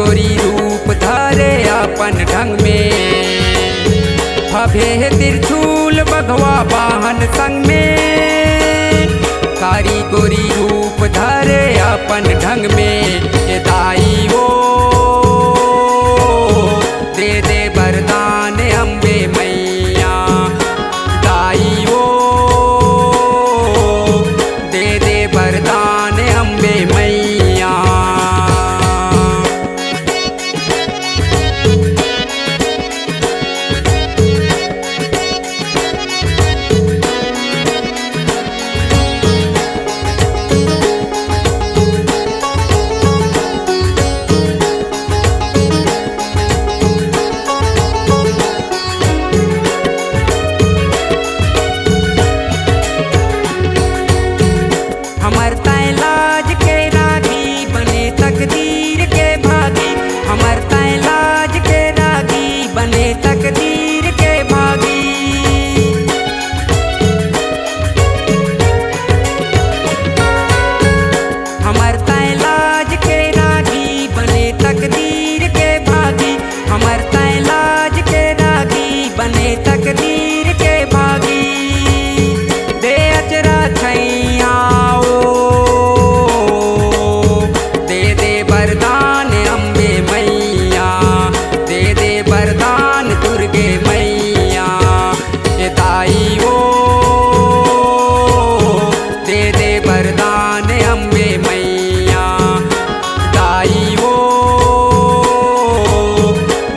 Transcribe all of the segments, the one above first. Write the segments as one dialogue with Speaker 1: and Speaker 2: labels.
Speaker 1: गोरी रूप धरे अपन ढंग में, भभे तिरछूल बघवा वाहन संग में। कारी गोरी रूप धरे अपन ढंग में, ये दाई वो दे दे वरदान अम्बे मैया। दाई वो दे दे वरदान अम्बे मैया। हमर तय लाज के रागी बने तकदीर के भागी, हमर तय लाज के रागी बने तकदीर के भागी। हमर तय लाज के रागी बने तकदीर के भागी, हमर तय लाज के रागी बने तकदीर के भागी। दे अचरा छैया वरदान अम्बे मैया, दे दे वरदान दुर्गे मैया। ये दाई वो दे दे वरदान अम्बे मैया। दाई वो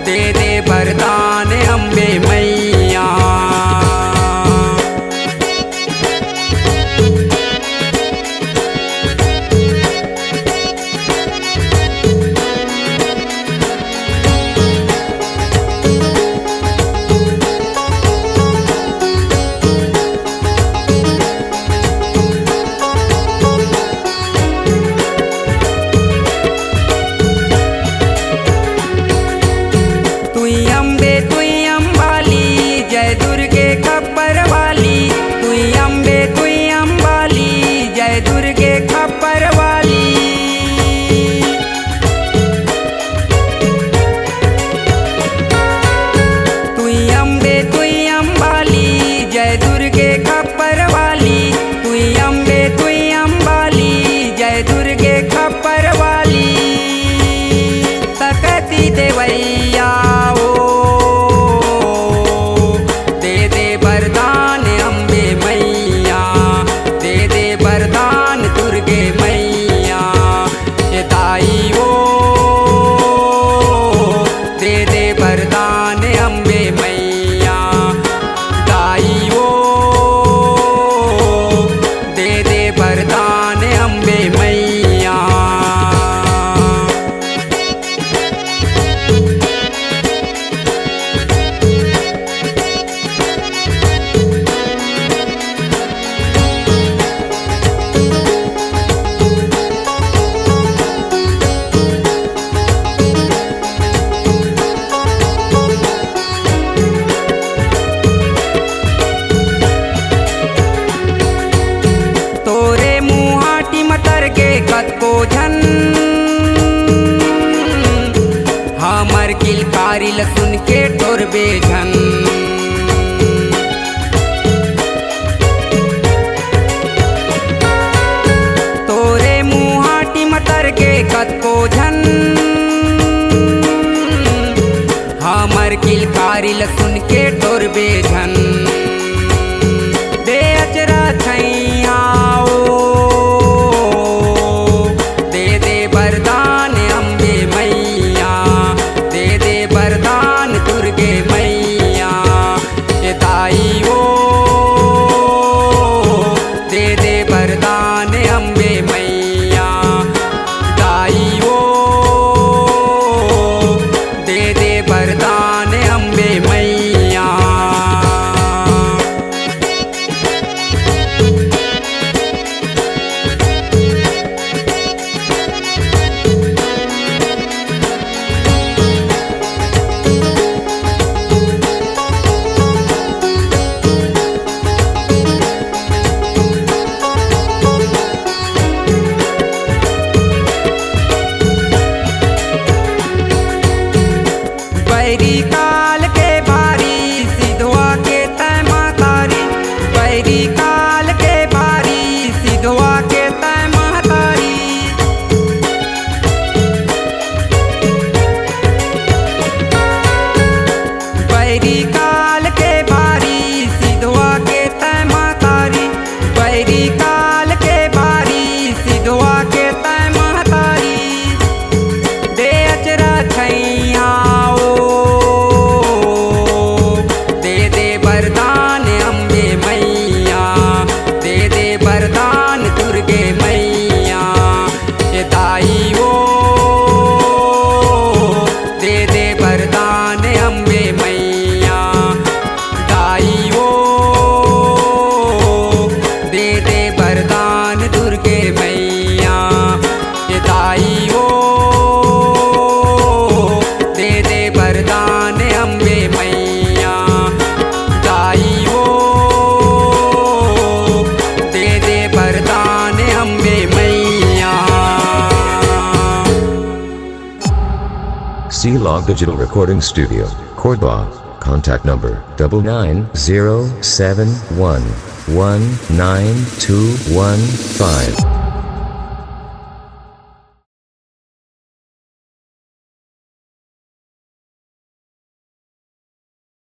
Speaker 1: दे दे वरदान अम्बे मैया। तुई अम्बे तुई अम्बाली जय दुर्गे खप्पर वाली। तुई अम्बे तुई अम्बाली जय दुर्गे खप्पर वाली। तुई अम्बे तुई अम्बाली जय दुर्गे खप्पर वाली। तुई अम्बे तुई अम्बाली जय दुर्गे खप्पर वाली। सकती देवैया वरदान अम्बे मैया, दे दे वरदान दुर्गे मैया। ये दाई वो दे दे वरदान अम्बे मैया। दाई वो दे दे वरदान अम्बे मैया। तोरे मुहाटी मतर के कतको झन, हमर किलकारी ल सुन के टोरबे झन। तोरे मुहाटी मतर के कतको झन, हमर किलकारी ल सुन के टोरबे झन। दे अचरा छैया दे दे वरदान अम्बे मैया। दे दे वरदान दुर्गे मैया।
Speaker 2: C-Log Digital Recording Studio, Cordoba. Contact number 99071192215.